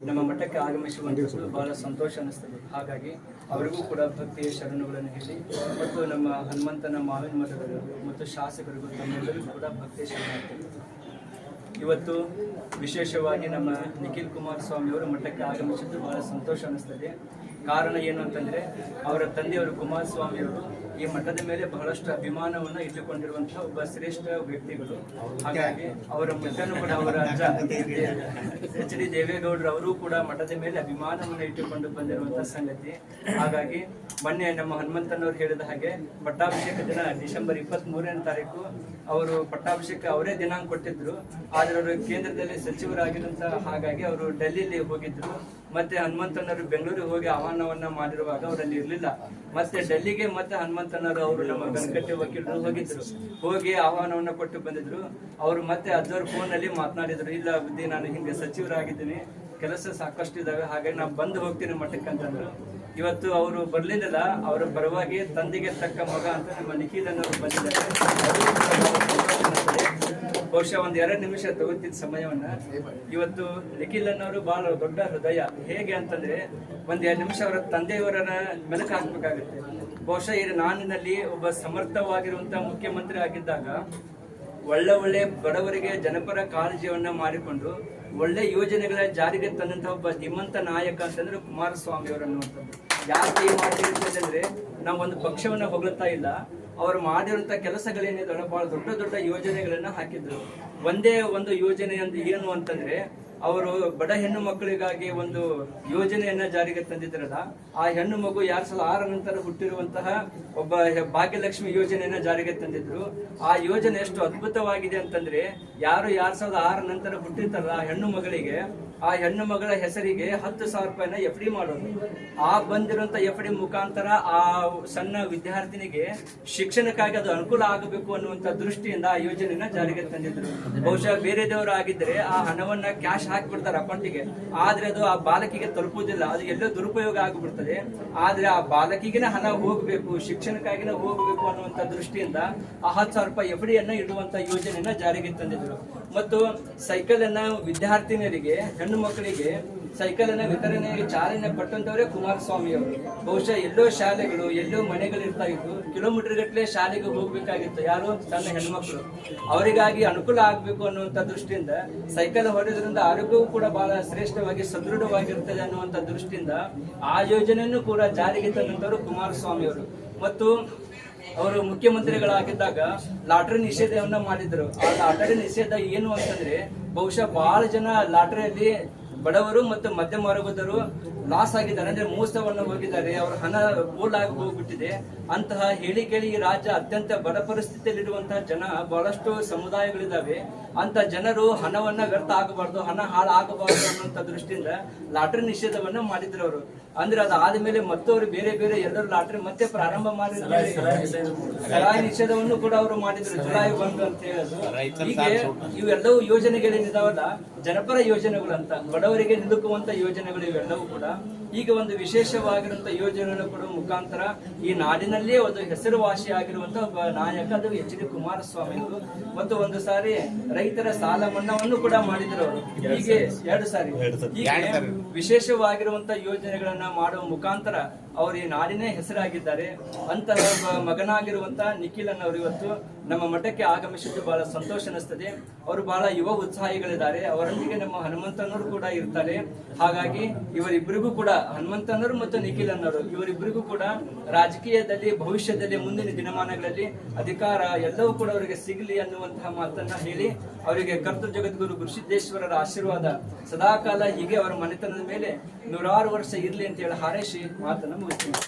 ನಮ್ಮ ಮಠಕ್ಕೆ ಆಗಮಿಸುವಂಥದ್ದು ಬಹಳ ಸಂತೋಷ ಅನ್ನಿಸ್ತದೆ. ಹಾಗಾಗಿ ಅವರಿಗೂ ಕೂಡ ಭಕ್ತಿಯ ಶರಣುಗಳನ್ನು ಹೇಳಿ ಮತ್ತು ನಮ್ಮ ಹನುಮಂತನ ಮಾವಿನ ಮಠಗಳು ಮತ್ತು ಶಾಸಕರಿಗೂ ತಮ್ಮೆಲ್ಲರಿಗೂ ಕೂಡ ಭಕ್ತಿಯ ಶರಣಾಗ್ತದೆ. ಇವತ್ತು ವಿಶೇಷವಾಗಿ ನಮ್ಮ ನಿಖಿಲ್ ಕುಮಾರಸ್ವಾಮಿ ಅವರು ಮಠಕ್ಕೆ ಆಗಮಿಸಿದ್ದು ಬಹಳ ಸಂತೋಷ ಅನ್ನಿಸ್ತದೆ. ಕಾರಣ ಏನು ಅಂತಂದರೆ ಅವರ ತಂದೆಯವರು ಕುಮಾರಸ್ವಾಮಿಯವರು ಈ ಮಠದ ಮೇಲೆ ಬಹಳಷ್ಟು ಅಭಿಮಾನವನ್ನು ಇಟ್ಟುಕೊಂಡಿರುವಂತಹ ಒಬ್ಬ ಶ್ರೇಷ್ಠ ವ್ಯಕ್ತಿಗಳು. ಹಾಗಾಗಿ ಅವರ ಮಠನೂ ಕೂಡ ಅವರ ಅಜ್ಜ ಎಚ್.ಡಿ. ದೇವೇಗೌಡರು ಅವರು ಕೂಡ ಮಠದ ಮೇಲೆ ಅಭಿಮಾನವನ್ನು ಇಟ್ಟುಕೊಂಡು ಬಂದಿರುವಂತಹ ಸಂಗತಿ. ಹಾಗಾಗಿ ಮೊನ್ನೆ ನಮ್ಮ ಹನುಮಂತನವರು ಹೇಳಿದ ಹಾಗೆ ಪಟ್ಟಾಭಿಷೇಕ ದಿನ ಡಿಸೆಂಬರ್ 23ನೇ ತಾರೀಕು ಅವರು ಪಟ್ಟಾಭಿಷೇಕ ಅವರೇ ದಿನಾಂಕ ಕೊಟ್ಟಿದ್ರು. ಆದರೆ ಅವರು ಕೇಂದ್ರದಲ್ಲಿ ಸಚಿವರಾಗಿರುವಂತಹ ಹಾಗಾಗಿ ಅವರು ಡೆಲ್ಲಿಲಿ ಹೋಗಿದ್ರು. ಮತ್ತೆ ಹನುಮಂತನವರು ಬೆಂಗಳೂರಿಗೆ ಹೋಗಿ ಆಹ್ವಾನವನ್ನ ಮಾಡಿರುವಾಗ ಅವರಲ್ಲಿ ಇರಲಿಲ್ಲ. ಮತ್ತೆ ಡೆಲ್ಲಿಗೆ ಮತ್ತೆ ಹನುಮಂತನವರು ಅವರು ನಮ್ಮ ಗಣಕಟ್ಟೆ ವಕೀಲರು ಹೋಗಿದ್ರು. ಹೋಗಿ ಆಹ್ವಾನವನ್ನ ಕೊಟ್ಟು ಬಂದಿದ್ರು. ಅವರು ಮತ್ತೆ ಅಜ್ಜವ್ರ ಫೋನ್ ನಲ್ಲಿ ಮಾತನಾಡಿದ್ರು, ಇಲ್ಲ ಬುದ್ಧಿ ನಾನು ಹಿಂಗೆ ಸಚಿವರಾಗಿದ್ದೀನಿ, ಕೆಲಸ ಸಾಕಷ್ಟು ಇದಾವೆ, ಹಾಗಾಗಿ ನಾನು ಬಂದು ಹೋಗ್ತೀನಿ ಮಠಕ್ಕೆ ಅಂತಂದ್ರು. ಇವತ್ತು ಅವರು ಬರ್ಲಿಲ್ಲ. ಅವರ ಪರವಾಗಿ ತಂದೆಗೆ ತಕ್ಕ ಮಗ ಅಂತ ನಮ್ಮ ನಿಖಿಲನವರು ಬಂದಿದ್ದಾರೆ. ಬಹುಶಃ ಒಂದ್ 2 ನಿಮಿಷ ತಗೋತಿದ್ದ ಸಮಯವನ್ನ ಇವತ್ತು ನಿಖಿಲನವರು ಬಹಳ ದೊಡ್ಡ ಹೃದಯ. ಹೇಗೆ ಅಂತಂದ್ರೆ ಒಂದ್ 2 ನಿಮಿಷ ಅವರ ತಂದೆಯವರನ್ನ ಮೆಲುಕು ಹಾಕ್ಬೇಕಾಗುತ್ತೆ. ಬಹುಶಃ ಈ ನಾನಿನಲ್ಲಿ ಒಬ್ಬ ಸಮರ್ಥವಾಗಿರುವಂತಹ ಮುಖ್ಯಮಂತ್ರಿ ಆಗಿದ್ದಾಗ ಒಳ್ಳೆ ಬಡವರಿಗೆ ಜನಪರ ಕಾಳಜಿಯನ್ನ ಮಾಡಿಕೊಂಡು ಒಳ್ಳೆ ಯೋಜನೆಗಳ ಜಾರಿಗೆ ತಂದಂತಹ ಒಬ್ಬ ಧೀಮಂತ ನಾಯಕ ಅಂತಂದ್ರೆ ಕುಮಾರಸ್ವಾಮಿ ಅವರನ್ನುವಂಥದ್ದು. ಯಾಕೆ ಮಾಡ್ತಿರ್ತದೆ ಅಂದ್ರೆ ನಾವು ಒಂದು ಪಕ್ಷವನ್ನ ಹೊಗಳ್ತಾ ಇಲ್ಲ, ಅವರು ಮಾಡಿರುವಂತ ಕೆಲಸಗಳೇನಿದಾವೆ ಬಹಳ ದೊಡ್ಡ ಯೋಜನೆಗಳನ್ನ ಹಾಕಿದ್ರು. ಒಂದೇ ಒಂದು ಯೋಜನೆ ಏನು ಅಂತಂದ್ರೆ ಅವರು ಬಡ ಹೆಣ್ಣು ಮಕ್ಕಳಿಗಾಗಿ ಒಂದು ಯೋಜನೆಯನ್ನ ಜಾರಿಗೆ ತಂದಿದ್ರಲ್ಲ, ಆ ಹೆಣ್ಣು ಮಗು 2006 ನಂತರ ಹುಟ್ಟಿರುವಂತಹ ಒಬ್ಬ ಭಾಗ್ಯಲಕ್ಷ್ಮಿ ಯೋಜನೆಯನ್ನ ಜಾರಿಗೆ ತಂದಿದ್ರು. ಆ ಯೋಜನೆ ಎಷ್ಟು ಅದ್ಭುತವಾಗಿದೆ ಅಂತಂದ್ರೆ ಯಾರು 2006 ನಂತರ ಹುಟ್ಟಿರ್ತಾರಲ್ಲ ಆ ಹೆಣ್ಣು ಮಗಳಿಗೆ, ಆ ಹೆಣ್ಣು ಮಗಳ ಹೆಸರಿಗೆ 10,000 ರೂಪಾಯಿನ FD ಮಾಡೋದು. ಆ ಬಂದಿರುವಂತ FD ಮುಖಾಂತರ ಆ ಸಣ್ಣ ವಿದ್ಯಾರ್ಥಿನಿಗೆ ಶಿಕ್ಷಣಕ್ಕಾಗಿ ಅದು ಅನುಕೂಲ ಆಗಬೇಕು ಅನ್ನುವಂತ ದೃಷ್ಟಿಯಿಂದ ಆ ಯೋಜನೆಯನ್ನ ಜಾರಿಗೆ ತಂದಿದ್ರು. ಬಹುಶಃ ಬೇರೆ ದೇವರು ಆಗಿದ್ರೆ ಆ ಹಣವನ್ನ ಕ್ಯಾಶ್ ಹಾಕಿಬಿಡ್ತಾರೆ ಅಕೌಂಟಿಗೆ, ಆದ್ರೆ ಅದು ಆ ಬಾಲಕಿಗೆ ತಲುಪುವುದಿಲ್ಲ, ಅದು ಎಲ್ಲೋ ದುರುಪಯೋಗ ಆಗಿಬಿಡ್ತದೆ. ಆದ್ರೆ ಆ ಬಾಲಕಿಗೆ ಹಣ ಹೋಗ್ಬೇಕು, ಶಿಕ್ಷಣಕ್ಕಾಗಿನ ಹೋಗ್ಬೇಕು ಅನ್ನುವಂತ ದೃಷ್ಟಿಯಿಂದ ಆ 10,000 ರೂಪಾಯಿ FD ಅನ್ನ ಇಡುವಂತ ಯೋಜನೆಯನ್ನ ಜಾರಿಗೆ ತಂದಿದ್ರು. ಮತ್ತು ಸೈಕಲ್ ಅನ್ನ ವಿದ್ಯಾರ್ಥಿನಿಯರಿಗೆ, ಹೆಣ್ಣು ಮಕ್ಕಳಿಗೆ ಸೈಕಲ್ ಅನ್ನ ವಿತರಣೆಗೆ ಚಾಲನೆ ಪಟ್ಟಂತವರೇ ಕುಮಾರಸ್ವಾಮಿ ಅವರು. ಬಹುಶಃ ಎಲ್ಲೋ ಶಾಲೆಗಳು, ಎಲ್ಲೋ ಮನೆಗಳು ಇರ್ತಾ ಇತ್ತು, ಕಿಲೋಮೀಟರ್ ಗಟ್ಟಲೆ ಶಾಲೆಗೆ ಹೋಗ್ಬೇಕಾಗಿತ್ತು ಯಾರು ಸಣ್ಣ ಹೆಣ್ಮಕ್ಳು. ಅವರಿಗಾಗಿ ಅನುಕೂಲ ಆಗ್ಬೇಕು ಅನ್ನುವಂತ ದೃಷ್ಟಿಯಿಂದ ಸೈಕಲ್ ಹೊಡೆದ್ರಿಂದ ಆರೋಗ್ಯವು ಕೂಡ ಬಹಳ ಶ್ರೇಷ್ಠವಾಗಿ ಸದೃಢವಾಗಿರ್ತದೆ ಅನ್ನುವಂತ ದೃಷ್ಟಿಯಿಂದ ಆ ಯೋಜನೆಯನ್ನು ಕೂಡ ಜಾರಿಗೆ ತಂದಂತವರು ಕುಮಾರಸ್ವಾಮಿ ಅವರು. ಮತ್ತು ಅವರು ಮುಖ್ಯಮಂತ್ರಿಗಳಾಗಿದ್ದಾಗ ಲಾಟರಿ ನಿಷೇಧವನ್ನ ಮಾಡಿದ್ರು. ಆ ಲಾಟರಿ ನಿಷೇಧ ಏನು ಅಂತಂದ್ರೆ ಬಹುಶಃ ಬಹಳ ಜನ ಲಾಟರಿಯಲ್ಲಿ ಬಡವರು ಮತ್ತು ಮಧ್ಯಮ ವರ್ಗದವರು ಲಾಸ್ ಆಗಿದ್ದಾರೆ, ಅಂದ್ರೆ ಮೋಸವನ್ನು ಹೋಗಿದ್ದಾರೆ, ಅವರ ಹಣ ಪೋಲಾಗಿ ಹೋಗ್ಬಿಟ್ಟಿದೆ. ಅಂತಹ ಹೇಳಿ ಕೇಳಿ ಈ ರಾಜ್ಯ ಅತ್ಯಂತ ಬಡ ಪರಿಸ್ಥಿತಿಯಲ್ಲಿರುವಂತಹ ಜನ ಬಹಳಷ್ಟು ಸಮುದಾಯಗಳಿದ್ದಾವೆ. ಅಂತ ಜನರು ಹಣವನ್ನ ವ್ಯರ್ಥ ಆಗಬಾರ್ದು, ಹಣ ಹಾಳಾಗಬಾರ್ದು ಅನ್ನುವಂತ ದೃಷ್ಟಿಯಿಂದ ಲಾಟರಿ ನಿಷೇಧವನ್ನ ಮಾಡಿದ್ರು ಅವರು. ಅಂದ್ರೆ ಅದಾದ ಮೇಲೆ ಮತ್ತವರು ಬೇರೆ ಎಲ್ಲರೂ ಲಾಟರಿ ಮತ್ತೆ ಪ್ರಾರಂಭ ಮಾಡಿದ್ದಾರೆ. ಸರಾಯಿ ನಿಷೇಧವನ್ನು ಕೂಡ ಅವರು ಮಾಡಿದ್ರು, ಜುಲೈ 1 ಅಂತ ಹೇಳೋದು. ಹೀಗೆ ಇವೆಲ್ಲವೂ ಯೋಜನೆಗಳೇನಿದಾವಲ್ಲ ಜನಪರ ಯೋಜನೆಗಳು ಅಂತ, ಬಡವರಿಗೆ ನಿಲುಕುವಂತ ಯೋಜನೆಗಳು ಇವೆಲ್ಲವೂ ಕೂಡ ಈಗ ಒಂದು ವಿಶೇಷವಾಗಿರುವಂತಹ ಯೋಜನೆಯನ್ನು ಕೊಡುವ ಮುಖಾಂತರ ಈ ನಾಡಿನಲ್ಲಿಯೇ ಒಂದು ಹೆಸರುವಾಸಿಯಾಗಿರುವಂತಹ ಒಬ್ಬ ನಾಯಕ ಅದು ಎಚ್.ಡಿ. ಕುಮಾರಸ್ವಾಮಿ ಅವರು. ಮತ್ತು ಒಂದು ಸಾರಿ ರೈತರ ಸಾಲ ಮನ್ನಾವನ್ನು ಕೂಡ ಮಾಡಿದ್ರು ಅವರು. ಹೀಗೆ 2 ಸಾರಿ ಹೀಗೆ ವಿಶೇಷವಾಗಿರುವಂತಹ ಯೋಜನೆಗಳನ್ನ ಮಾಡುವ ಮುಖಾಂತರ ಅವರು ಈ ನಾಡಿನೇ ಹೆಸರಾಗಿದ್ದಾರೆ. ಅಂತಹ ಮಗನಾಗಿರುವಂತಹ ನಿಖಿಲನ್ ಅವರು ಇವತ್ತು ನಮ್ಮ ಮಠಕ್ಕೆ ಆಗಮಿಸಿದ್ದು ಬಹಳ ಸಂತೋಷ ಅನಿಸ್ತದೆ. ಅವರು ಬಹಳ ಯುವ ಉತ್ಸಾಹಿಗಳಿದ್ದಾರೆ. ಅವರೊಂದಿಗೆ ನಮ್ಮ ಹನುಮಂತನವರು ಕೂಡ ಇರ್ತಾರೆ. ಹಾಗಾಗಿ ಇವರಿಬ್ಬರಿಗೂ ಕೂಡ, ಹನುಮಂತನವರು ಮತ್ತು ನಿಖಿಲನ್ನವರು ಇವರಿಬ್ಬರಿಗೂ ಕೂಡ ರಾಜಕೀಯದಲ್ಲಿ ಭವಿಷ್ಯದಲ್ಲಿ ಮುಂದಿನ ದಿನಮಾನಗಳಲ್ಲಿ ಅಧಿಕಾರ ಎಲ್ಲವೂ ಕೂಡ ಅವರಿಗೆ ಸಿಗಲಿ ಅನ್ನುವಂತಹ ಮಾತನ್ನ ಹೇಳಿ ಅವರಿಗೆ ಕರ್ತೃ ಜಗದ್ಗುರು ಗುರುಸಿದ್ದೇಶ್ವರರ ಆಶೀರ್ವಾದ ಸದಾಕಾಲ ಹೀಗೆ ಅವರ ಮನೆತನದ ಮೇಲೆ 100 ವರ್ಷ ಇರ್ಲಿ ಅಂತ ಹೇಳಿ ಹಾರೈಸಿ ಮಾತನ್ನ ಮುಗಿಸ್ತೀನಿ.